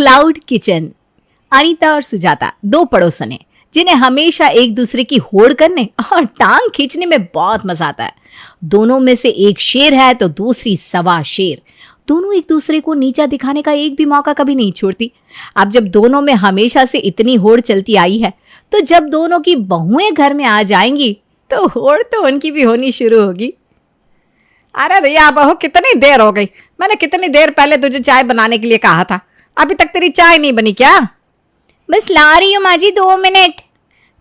Cloud kitchen. Anita और सुजाता दो पड़ोसन हैं जिन्हें हमेशा एक दूसरे की होड़ करने और टांग खींचने में बहुत मजा आता है। दोनों में से एक शेर है तो दूसरी सवा शेर। दोनों एक दूसरे को नीचा दिखाने का एक भी मौका कभी नहीं छोड़ती। अब जब दोनों में हमेशा से इतनी होड़ चलती आई है तो जब दोनों की बहुएं घर में आ जाएंगी तो होड़ तो उनकी भी होनी शुरू होगी। अरे रिया बहू, कितनी देर हो गई? मैंने कितनी देर पहले तुझे चाय बनाने के लिए कहा था, अभी तक तेरी चाय नहीं बनी क्या? बस ला रही हूँ माँ जी, 2 मिनट।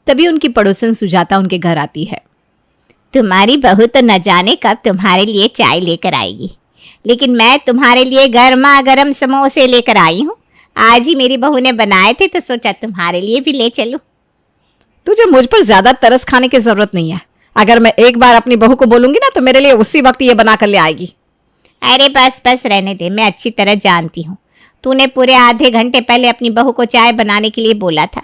तभी उनकी पड़ोसन सुजाता उनके घर आती है। तुम्हारी बहू तो न जाने कब तुम्हारे लिए चाय लेकर आएगी, लेकिन मैं तुम्हारे लिए गर्मा गर्म समोसे लेकर आई हूँ। आज ही मेरी बहू ने बनाए थे तो सोचा तुम्हारे लिए भी ले चलूं। तुझे मुझ पर ज्यादा तरस खाने की जरूरत नहीं है। अगर मैं एक बार अपनी बहू को बोलूंगी ना तो मेरे लिए उसी वक्त ये बना कर ले आएगी। अरे बस बस रहने दे, मैं अच्छी तरह जानती हूँ। तूने पूरे आधे घंटे पहले अपनी बहू को चाय बनाने के लिए बोला था।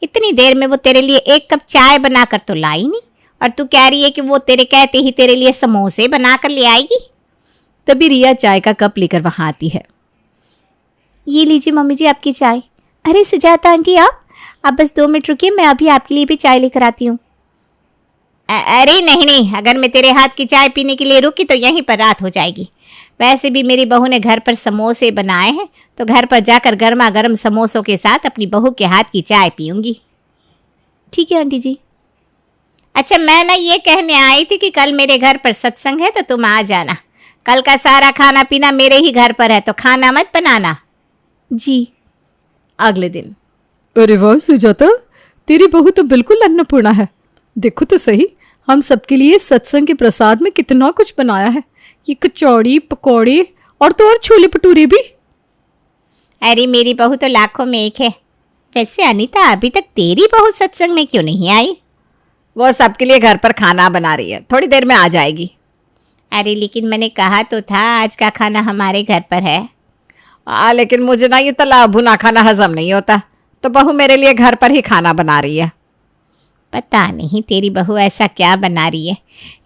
इतनी देर में वो तेरे लिए 1 कप चाय बनाकर तो लाई नहीं, और तू कह रही है कि वो तेरे कहते ही तेरे लिए समोसे बनाकर ले आएगी। तभी रिया चाय का कप लेकर वहां आती है। ये लीजिए मम्मी जी आपकी चाय। अरे सुजाता आंटी, आप बस 2 मिनट रुकिए, मैं अभी आपके लिए भी चाय लेकर आती हूँ। अरे नहीं नहीं, अगर मैं तेरे हाथ की चाय पीने के लिए रुकी तो यहीं पर रात हो जाएगी। वैसे भी मेरी बहू ने घर पर समोसे बनाए हैं तो घर पर जाकर गर्मा गर्म समोसों के साथ अपनी बहू के हाथ की चाय पीऊंगी। ठीक है आंटी जी। अच्छा, मैं ना ये कहने आई थी कि कल मेरे घर पर सत्संग है तो तुम आ जाना। कल का सारा खाना पीना मेरे ही घर पर है तो खाना मत बनाना। जी। अगले दिन। अरे वाह सुजाता, तेरी बहू तो बिल्कुल अन्नपूर्णा है। देखो तो सही, हम सबके लिए सत्संग के प्रसाद में कितना कुछ बनाया है। ये कचौड़ी, पकौड़े और तो और छोले भटूरे भी। अरे मेरी बहू तो लाखों में एक है। वैसे अनीता, अभी तक तेरी बहू सत्संग में क्यों नहीं आई? वो सबके लिए घर पर खाना बना रही है, थोड़ी देर में आ जाएगी। अरे लेकिन मैंने कहा तो था आज का खाना हमारे घर पर है। लेकिन मुझे ना ये तला भुना खाना हजम नहीं होता, तो बहू मेरे लिए घर पर ही खाना बना रही है। पता नहीं तेरी बहू ऐसा क्या बना रही है।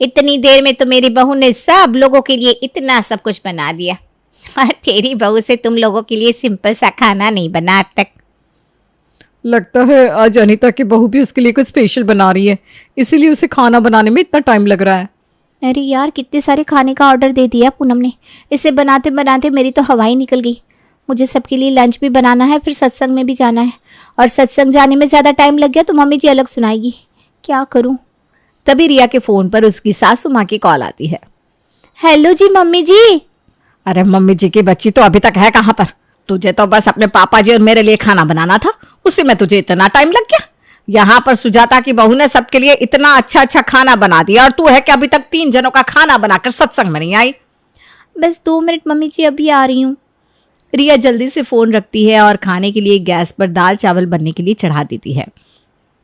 इतनी देर में तो मेरी बहू ने सब लोगों के लिए इतना सब कुछ बना दिया, और तेरी बहू से तुम लोगों के लिए सिंपल सा खाना नहीं बना अब तक। लगता है आज अनीता की बहू भी उसके लिए कुछ स्पेशल बना रही है, इसीलिए उसे खाना बनाने में इतना टाइम लग रहा है। अरे यार, कितने सारे खाने का ऑर्डर दे दिया पूनम ने। इसे बनाते बनाते मेरी तो हवा ही निकल गई। मुझे सबके लिए लंच भी बनाना है, फिर सत्संग में भी जाना है, और सत्संग जाने में ज़्यादा टाइम लग गया तो मम्मी जी अलग सुनाएगी। क्या करूं? तभी रिया के फ़ोन पर उसकी सासू माँ की कॉल आती है। हेलो जी मम्मी जी। अरे मम्मी जी की बच्ची तो अभी तक है कहाँ पर? तुझे तो बस अपने पापा जी और मेरे लिए खाना बनाना था, उसी में तुझे इतना टाइम लग गया। यहाँ पर सुजाता की बहू ने सबके लिए इतना अच्छा अच्छा खाना बना दिया और तू है कि अभी तक 3 जनों का खाना बनाकर सत्संग में नहीं आई। बस 2 मिनट मम्मी जी, अभी आ रही हूँ। रिया जल्दी से फ़ोन रखती है और खाने के लिए गैस पर दाल चावल बनने के लिए चढ़ा देती है।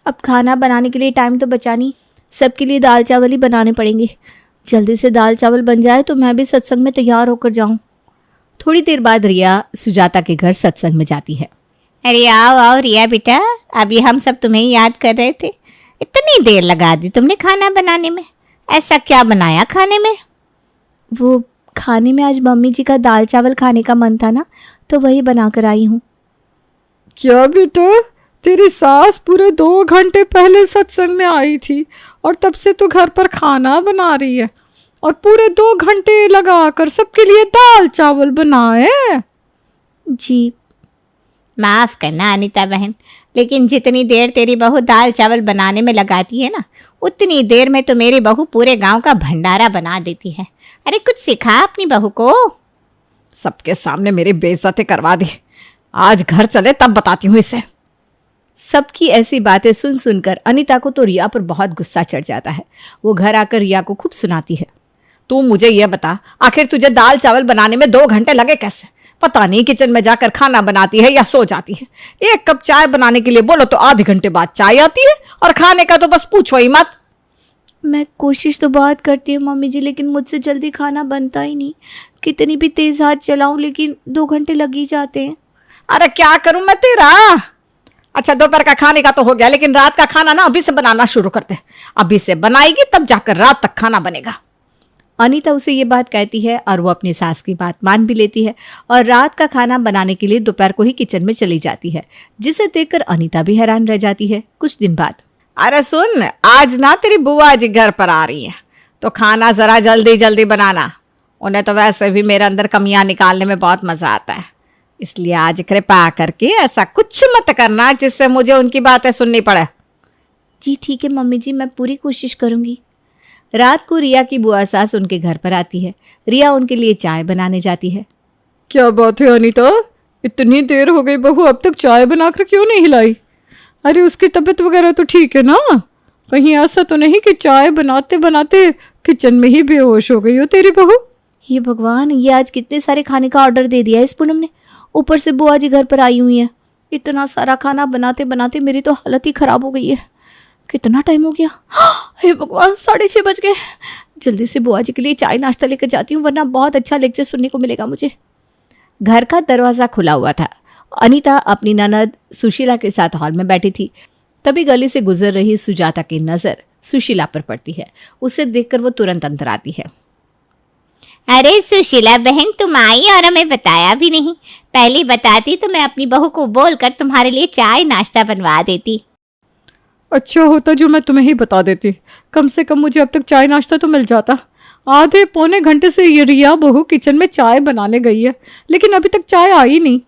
अब खाना बनाने के लिए टाइम तो बचा नहीं, सबके लिए दाल चावल ही बनाने पड़ेंगे। जल्दी से दाल चावल बन जाए तो मैं भी सत्संग में तैयार होकर जाऊँ। थोड़ी देर बाद रिया सुजाता के घर सत्संग में जाती है। अरे आओ आओ रिया बेटा, अभी हम सब तुम्हें याद कर रहे थे। इतनी देर लगा दी तुमने खाना बनाने में। ऐसा क्या बनाया खाने में? वो खाने में आज मम्मी जी का दाल चावल खाने का मन था ना, तो वही बना कर आई हूँ। क्या बेटा, तेरी सास पूरे 2 घंटे पहले सत्संग में आई थी और तब से तू घर पर खाना बना रही है, और पूरे 2 घंटे लगाकर सबके लिए दाल चावल बनाए? जी माफ़ करना अनीता बहन, लेकिन जितनी देर तेरी बहू दाल चावल बनाने में लगाती है ना, उतनी देर में तो मेरी बहू पूरे गांव का भंडारा बना देती है। अरे कुछ सिखा अपनी बहू को। सबके सामने मेरी बेइज्जती करवा दी। आज घर चले तब बताती हूँ इसे। सबकी ऐसी बातें सुन सुनकर अनीता को तो रिया पर बहुत गुस्सा चढ़ जाता है। वो घर आकर रिया को खूब सुनाती है। तू मुझे यह बता, आखिर तुझे दाल चावल बनाने में 2 घंटे लगे कैसे? पता नहीं किचन में जाकर खाना बनाती है या सो जाती है। 1 कप चाय बनाने के लिए बोलो तो आधे घंटे बाद चाय आती है, और खाने का तो बस पूछो ही मत। मैं कोशिश तो बहुत करती हूँ मम्मी जी, लेकिन मुझसे जल्दी खाना बनता ही नहीं। कितनी भी तेज हाथ चलाऊं लेकिन 2 घंटे लग ही जाते हैं। अरे क्या करूं मैं तेरा? अच्छा, दोपहर का खाने का तो हो गया, लेकिन रात का खाना ना अभी से बनाना शुरू करते। अभी से बनाएगी तब जाकर रात तक खाना बनेगा। अनीता उसे ये बात कहती है और वो अपनी सास की बात मान भी लेती है और रात का खाना बनाने के लिए दोपहर को ही किचन में चली जाती है, जिसे देखकर अनीता भी हैरान रह जाती है। कुछ दिन बाद, अरे सुन, आज ना तेरी बुआ जी घर पर आ रही है, तो खाना जरा जल्दी जल्दी बनाना। उन्हें तो वैसे भी मेरे अंदर कमियां निकालने में बहुत मजा आता है, इसलिए आज कृपा करके ऐसा कुछ मत करना जिससे मुझे उनकी बातें सुननी पड़े। जी ठीक है मम्मी जी, मैं पूरी कोशिश करूँगी। रात को रिया की बुआ सास उनके घर पर आती है। रिया उनके लिए चाय बनाने जाती है। क्या बात है अनीता, इतनी देर हो गई, बहू अब तक चाय बनाकर क्यों नहीं हिलाई? अरे उसकी तबीयत वगैरह तो ठीक है ना? कहीं ऐसा तो नहीं कि चाय बनाते बनाते किचन में ही बेहोश हो गई हो तेरी बहू? हे भगवान, ये आज कितने सारे खाने का ऑर्डर दे दिया है इस पूनम ने। ऊपर से बुआ जी घर पर आई हुई है। इतना सारा खाना बनाते बनाते मेरी तो हालत ही खराब हो गई है। कितना टाइम हो गया? हे भगवान, 6:30 बज गए। जल्दी से बुआ जी के लिए चाय नाश्ता लेकर जाती हूँ, वरना बहुत अच्छा लेक्चर सुनने को मिलेगा मुझे। घर का दरवाज़ा खुला हुआ था। अनीता अपनी ननद सुशीला के साथ हॉल में बैठी थी। तभी गली से गुजर रही सुजाता की नज़र सुशीला पर पड़ती है। उसे देखकर वो तुरंत अंदर आती है। अरे सुशीला बहन, तुम आई और हमें बताया भी नहीं। पहले बताती तो मैं अपनी बहू को बोलकर तुम्हारे लिए चाय नाश्ता बनवा देती। अच्छा होता जो मैं तुम्हें ही बता देती, कम से कम मुझे अब तक चाय नाश्ता तो मिल जाता। आधे पौने घंटे से ये रिया बहू किचन में चाय बनाने गई है, लेकिन अभी तक चाय आई नहीं।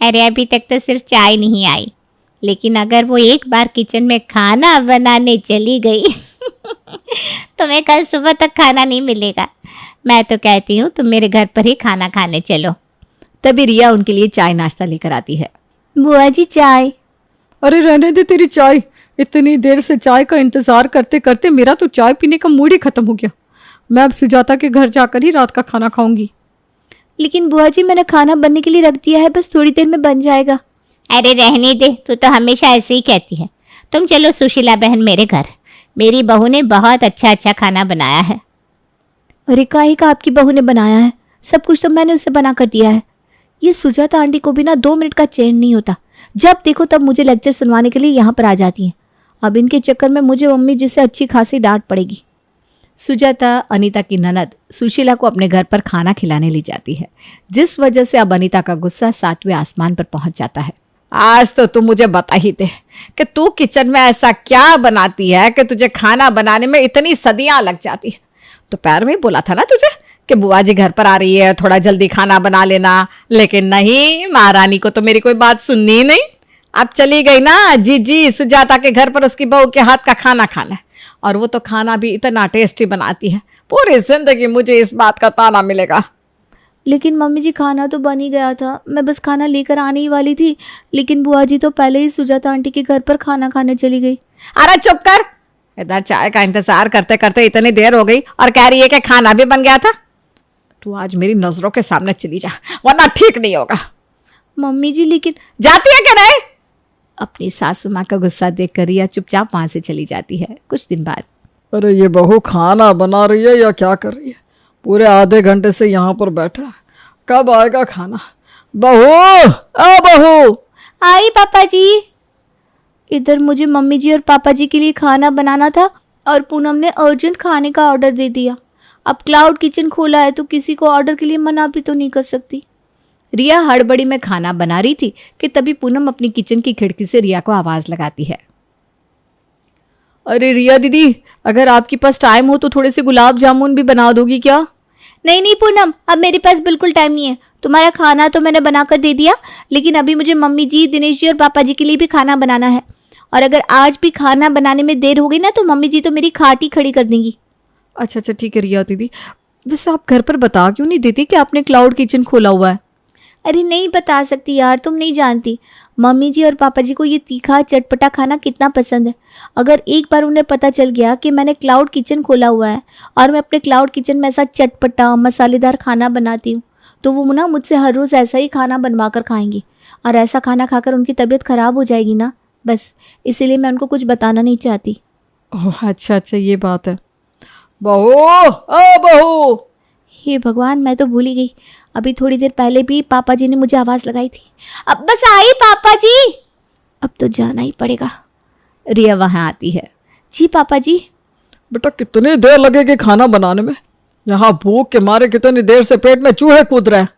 अरे अभी तक तो सिर्फ चाय नहीं आई, लेकिन अगर वो एक बार किचन में खाना बनाने चली गई तुम्हें कल सुबह तक खाना नहीं मिलेगा। मैं तो कहती हूँ तुम मेरे घर पर ही खाना खाने चलो। तभी रिया उनके लिए चाय नाश्ता लेकर आती है। बुआ जी चाय। अरे रहने दे तेरी चाय, इतनी देर से चाय का इंतजार करते करते मेरा तो चाय पीने का मूड ही खत्म हो गया। मैं अब सुजाता के घर जाकर ही रात का खाना खाऊंगी। लेकिन बुआ जी, मैंने खाना बनने के लिए रख दिया है, बस थोड़ी देर में बन जाएगा। अरे रहने दे, तू तो हमेशा ऐसे ही कहती है। तुम चलो सुशीला बहन मेरे घर, मेरी बहू ने बहुत अच्छा अच्छा खाना बनाया है। अरे काहे का आपकी बहू ने बनाया है? सब कुछ तो मैंने उसे बना कर दिया है। ये सुजाता आंटी को भी ना 2 मिनट का चैन नहीं होता। जब देखो तब मुझे लेक्चर सुनवाने के लिए यहाँ पर आ जाती हैं। अब इनके चक्कर में मुझे मम्मी जी से अच्छी खासी डांट पड़ेगी। सुजाता अनीता की ननद सुशीला को अपने घर पर खाना खिलाने ले जाती है, जिस वजह से अब अनीता का गुस्सा 7वें आसमान पर पहुंच जाता है। आज तो तू मुझे बता ही दे कि तू किचन में ऐसा क्या बनाती है कि तुझे खाना बनाने में इतनी सदियां लग जाती है। दोपहर में बोला था ना तुझे कि बुआ जी घर पर आ रही है, थोड़ा जल्दी खाना बना लेना, लेकिन नहीं, महारानी को तो मेरी कोई बात सुननी ही नहीं। अब चली गई ना जी सुजाता के घर पर उसकी बहू के हाथ का खाना खाना है, और वो तो खाना भी इतना टेस्टी बनाती है, पूरी जिंदगी मुझे इस बात का ताना मिलेगा। लेकिन मम्मी जी खाना तो बन ही गया था, मैं बस खाना लेकर आने ही वाली थी, लेकिन बुआ जी तो पहले ही सुजाता आंटी के घर पर खाना खाने चली गई। अरे चुप कर, इधर चाय का इंतजार करते करते इतनी देर हो गई और कह रही है कि खाना भी बन गया था। तू आज मेरी नजरों के सामने चली जा, वरना ठीक नहीं होगा। मम्मी जी लेकिन जाती है क्या नहीं? अपनी सासू माँ का गुस्सा देखकर रिया चुपचाप वहां से चली जाती है। कुछ दिन बाद, अरे ये बहू खाना बना रही है या क्या कर रही है? पूरे आधे घंटे से यहाँ पर बैठा है, कब आएगा खाना? बहू, ओ बहू। आई पापा जी। इधर मुझे मम्मी जी और पापा जी के लिए खाना बनाना था और पूनम ने अर्जेंट खाने का ऑर्डर दे दिया। अब क्लाउड किचन खोला है तो किसी को ऑर्डर के लिए मना भी तो नहीं कर सकती। रिया हड़बड़ी में खाना बना रही थी कि तभी पूनम अपनी किचन की खिड़की से रिया को आवाज लगाती है। अरे रिया दीदी, अगर आपके पास टाइम हो तो थोड़े से गुलाब जामुन भी बना दोगी क्या? नहीं पूनम, अब मेरे पास बिल्कुल टाइम नहीं है। तुम्हारा खाना तो मैंने बनाकर दे दिया, लेकिन अभी मुझे मम्मी जी, दिनेश जी और पापा जी के लिए भी खाना बनाना है। और अगर आज भी खाना बनाने में देर हो गई ना तो मम्मी जी तो मेरी खाट ही खड़ी कर देंगी। अच्छा ठीक है रिया दीदी, वैसे आप घर पर बता क्यों नहीं देती कि आपने क्लाउड किचन खोला हुआ है? अरे नहीं बता सकती यार, तुम नहीं जानती मम्मी जी और पापा जी को ये तीखा चटपटा खाना कितना पसंद है। अगर एक बार उन्हें पता चल गया कि मैंने क्लाउड किचन खोला हुआ है और मैं अपने क्लाउड किचन में ऐसा चटपटा मसालेदार खाना बनाती हूँ, तो वो ना मुझसे हर रोज़ ऐसा ही खाना बनवा कर खाएंगी, और ऐसा खाना खाकर उनकी तबीयत ख़राब हो जाएगी ना, बस इसीलिए मैं उनको कुछ बताना नहीं चाहती। ओह अच्छा ये बात है। बहू, ओ बहू। हे भगवान, मैं तो भूल ही गई। अभी थोड़ी देर पहले भी पापा जी ने मुझे आवाज़ लगाई थी। अब बस आई पापा जी, अब तो जाना ही पड़ेगा। रिया वहाँ आती है। जी पापा जी। बेटा कितनी देर लगेगी खाना बनाने में? यहाँ भूख के मारे कितनी देर से पेट में चूहे कूद रहे हैं।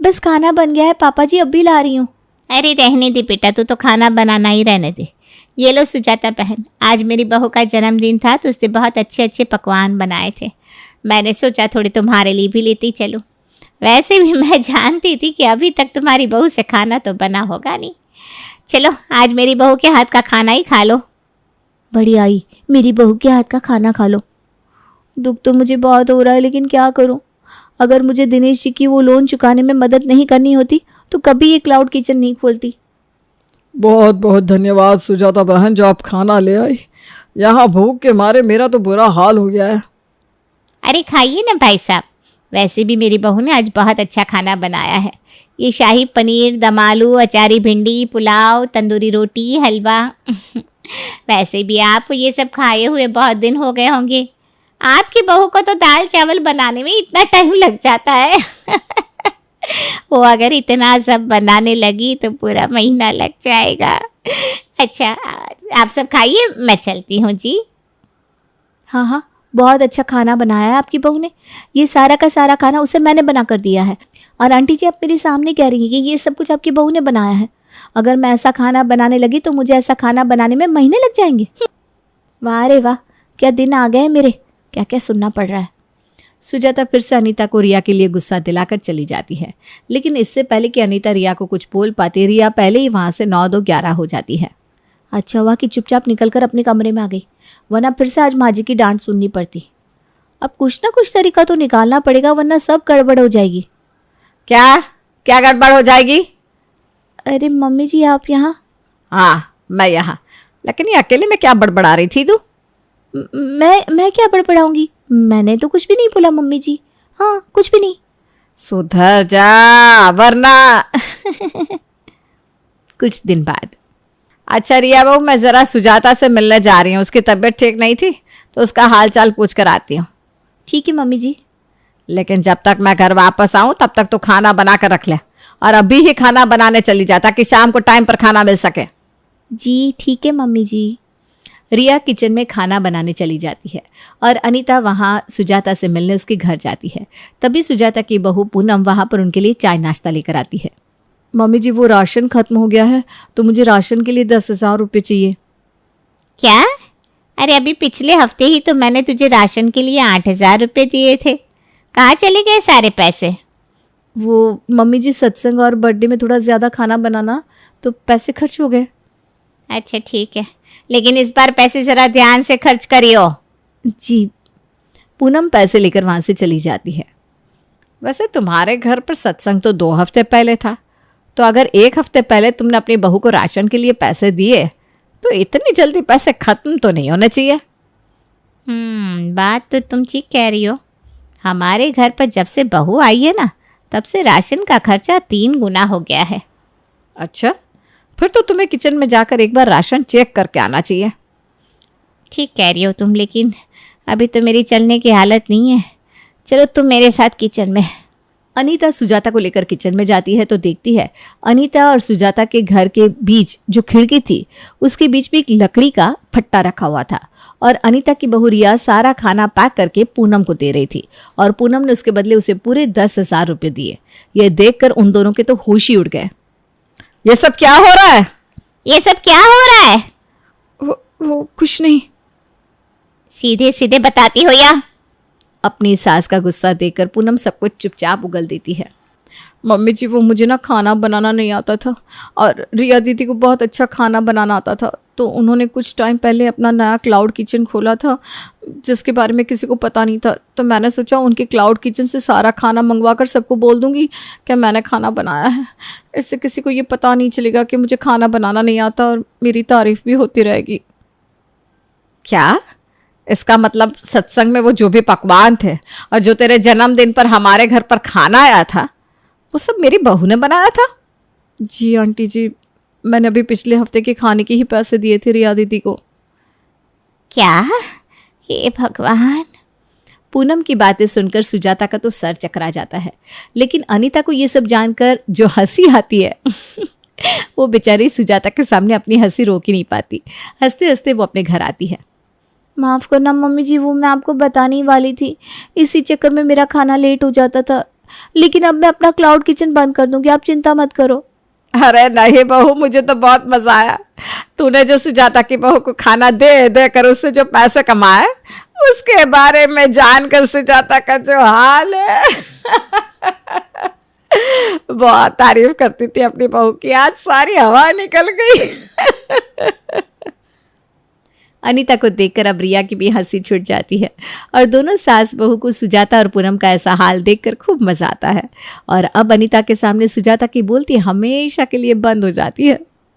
बस खाना बन गया है पापा जी, अब भी ला रही हूँ। अरे रहने दे बेटा, तू तो खाना बनाना ही रहने दे। ये लो सुजाता बहन, आज मेरी बहू का जन्मदिन था तो उसने बहुत अच्छे अच्छे पकवान बनाए थे। मैंने सोचा थोड़ी तुम्हारे लिए भी लेती चलूँ। वैसे भी मैं जानती थी कि अभी तक तुम्हारी बहू से खाना तो बना होगा नहीं। चलो आज मेरी बहू के हाथ का खाना ही खा लो। बड़ी आई, मेरी बहू के हाथ का खाना खा लो। दुख तो मुझे बहुत हो रहा है, लेकिन क्या करूं? अगर मुझे दिनेश जी की वो लोन चुकाने में मदद नहीं करनी होती तो कभी ये क्लाउड किचन नहीं खोलती। बहुत बहुत धन्यवाद सुजाता बहन, जो आप खाना ले आई। यहाँ भूख के मारे मेरा तो बुरा हाल हो गया है। अरे खाइए ना भाई साहब, वैसे भी मेरी बहू ने आज बहुत अच्छा खाना बनाया है। ये शाही पनीर, दम आलू, अचारी भिंडी, पुलाव, तंदूरी रोटी, हलवा। वैसे भी आप ये सब खाए हुए बहुत दिन हो गए होंगे। आपकी बहू को तो दाल चावल बनाने में इतना टाइम लग जाता है। वो अगर इतना सब बनाने लगी तो पूरा महीना लग जाएगा। अच्छा आप सब खाइए, मैं चलती हूँ जी। हाँ हाँ, बहुत अच्छा खाना बनाया है आपकी बहू ने। ये सारा का सारा खाना उसे मैंने बना कर दिया है। और आंटी जी आप मेरे सामने कह रही हैं कि ये सब कुछ आपकी बहू ने बनाया है। अगर मैं ऐसा खाना बनाने लगी तो मुझे ऐसा खाना बनाने में महीने लग जाएंगे। वाह रे वाह, क्या दिन आ गए मेरे, क्या क्या सुनना पड़ रहा है। सुजाता फिर से अनीता को रिया के लिए गुस्सा दिलाकर चली जाती है, लेकिन इससे पहले कि अनीता रिया को कुछ बोल पाती, रिया पहले ही वहाँ से 9-2-11 हो जाती है। अच्छा हुआ कि चुपचाप निकलकर अपने कमरे में आ गई, वरना फिर से आज माँ जी की डांट सुननी पड़ती। अब कुछ ना कुछ तरीका तो निकालना पड़ेगा, वरना सब गड़बड़ हो जाएगी। क्या क्या गड़बड़ हो जाएगी? अरे मम्मी जी आप यहाँ? हाँ मैं यहाँ, लेकिन ये अकेले में क्या बड़बड़ा रही थी तू? मैं क्या बड़बड़ाऊंगी? मैंने तो कुछ भी नहीं बोला मम्मी जी। हाँ कुछ भी नहीं। सुधर जा वरना। कुछ दिन बाद, अच्छा रिया बहू, मैं ज़रा सुजाता से मिलने जा रही हूँ। उसकी तबीयत ठीक नहीं थी तो उसका हाल चाल पूछ कर आती हूँ। ठीक है मम्मी जी। लेकिन जब तक मैं घर वापस आऊँ तब तक तो खाना बना कर रख ले, और अभी ही खाना बनाने चली जा ताकि शाम को टाइम पर खाना मिल सके। जी ठीक है मम्मी जी। रिया किचन में खाना बनाने चली जाती है और अनीता वहाँ सुजाता से मिलने उसके घर जाती है। तभी सुजाता की बहू पूनम वहाँ पर उनके लिए चाय नाश्ता लेकर आती है। मम्मी जी वो राशन खत्म हो गया है तो मुझे राशन के लिए 10,000 रुपये चाहिए। क्या? अरे अभी पिछले हफ्ते ही तो मैंने तुझे राशन के लिए 8,000 रुपये दिए थे, कहाँ चले गए सारे पैसे? वो मम्मी जी सत्संग और बर्थडे में थोड़ा ज़्यादा खाना बनाना तो पैसे खर्च हो गए। अच्छा ठीक है, लेकिन इस बार पैसे ज़रा ध्यान से खर्च करियो। जी। पूनम पैसे लेकर वहाँ से चली जाती है। वैसे तुम्हारे घर पर सत्संग तो 2 हफ्ते पहले था, तो अगर 1 हफ्ते पहले तुमने अपनी बहू को राशन के लिए पैसे दिए तो इतनी जल्दी पैसे खत्म तो नहीं होने चाहिए। बात तो तुम ठीक कह रही हो। हमारे घर पर जब से बहू आई है ना, तब से राशन का खर्चा 3 गुना हो गया है। अच्छा, फिर तो तुम्हें किचन में जाकर एक बार राशन चेक करके आना चाहिए। ठीक कह रही हो तुम, लेकिन अभी तो मेरी चलने की हालत नहीं है। चलो तुम मेरे साथ किचन में। अनीता सुजाता को लेकर किचन में जाती है तो देखती है अनीता और सुजाता के घर के बीच जो खिड़की थी उसके बीच में एक लकड़ी का फट्टा रखा हुआ था, और अनीता की बहू रिया सारा खाना पैक करके पूनम को दे रही थी, और पूनम ने उसके बदले उसे पूरे 10,000 रुपये दिए। यह देखकर उन दोनों के तो होश ही उड़ गए। ये सब क्या हो रहा है? ये सब क्या हो रहा है? वो कुछ नहीं। सीधे सीधे बताती हो या? अपनी सास का गुस्सा देखकर पूनम सब कुछ चुपचाप उगल देती है। मम्मी जी वो मुझे ना खाना बनाना नहीं आता था, और रिया दीदी को बहुत अच्छा खाना बनाना आता था, तो उन्होंने कुछ टाइम पहले अपना नया क्लाउड किचन खोला था जिसके बारे में किसी को पता नहीं था। तो मैंने सोचा उनके क्लाउड किचन से सारा खाना मंगवा कर सबको बोल दूंगी कि मैंने खाना बनाया है। इससे किसी को ये पता नहीं चलेगा कि मुझे खाना बनाना नहीं आता, और मेरी तारीफ भी होती रहेगी। क्या? इसका मतलब सत्संग में वो जो भी पकवान थे और जो तेरे जन्मदिन पर हमारे घर पर खाना आया था वो सब मेरी बहू ने बनाया था? जी आंटी जी, मैंने अभी पिछले हफ्ते के खाने के ही पैसे दिए थे रिया दीदी को। क्या? हे भगवान। पूनम की बातें सुनकर सुजाता का तो सर चकरा जाता है, लेकिन अनीता को ये सब जानकर जो हंसी आती है वो बेचारी सुजाता के सामने अपनी हंसी रोक ही नहीं पाती। हंसते हंसते वो अपने घर आती है। माफ़ करना मम्मी जी, वो मैं आपको बताने ही वाली थी, इसी चक्कर में मेरा खाना लेट हो जाता था। लेकिन अब मैं अपना क्लाउड किचन बंद कर दूंगी, आप चिंता मत करो। अरे नहीं बहू, मुझे तो बहुत मजा आया। तूने जो सुजाता की बहू को खाना दे दे कर उससे जो पैसे कमाए, उसके बारे में जानकर सुजाता का जो हाल है बहुत तारीफ करती थी अपनी बहू की, आज सारी हवा निकल गई। अनीता को देखकर अब रिया की भी हंसी छूट जाती है और दोनों सास बहू को सुजाता और पूनम का ऐसा हाल देखकर खूब मजा आता है। और अब अनीता के सामने सुजाता की बोलती हमेशा के लिए बंद हो जाती है।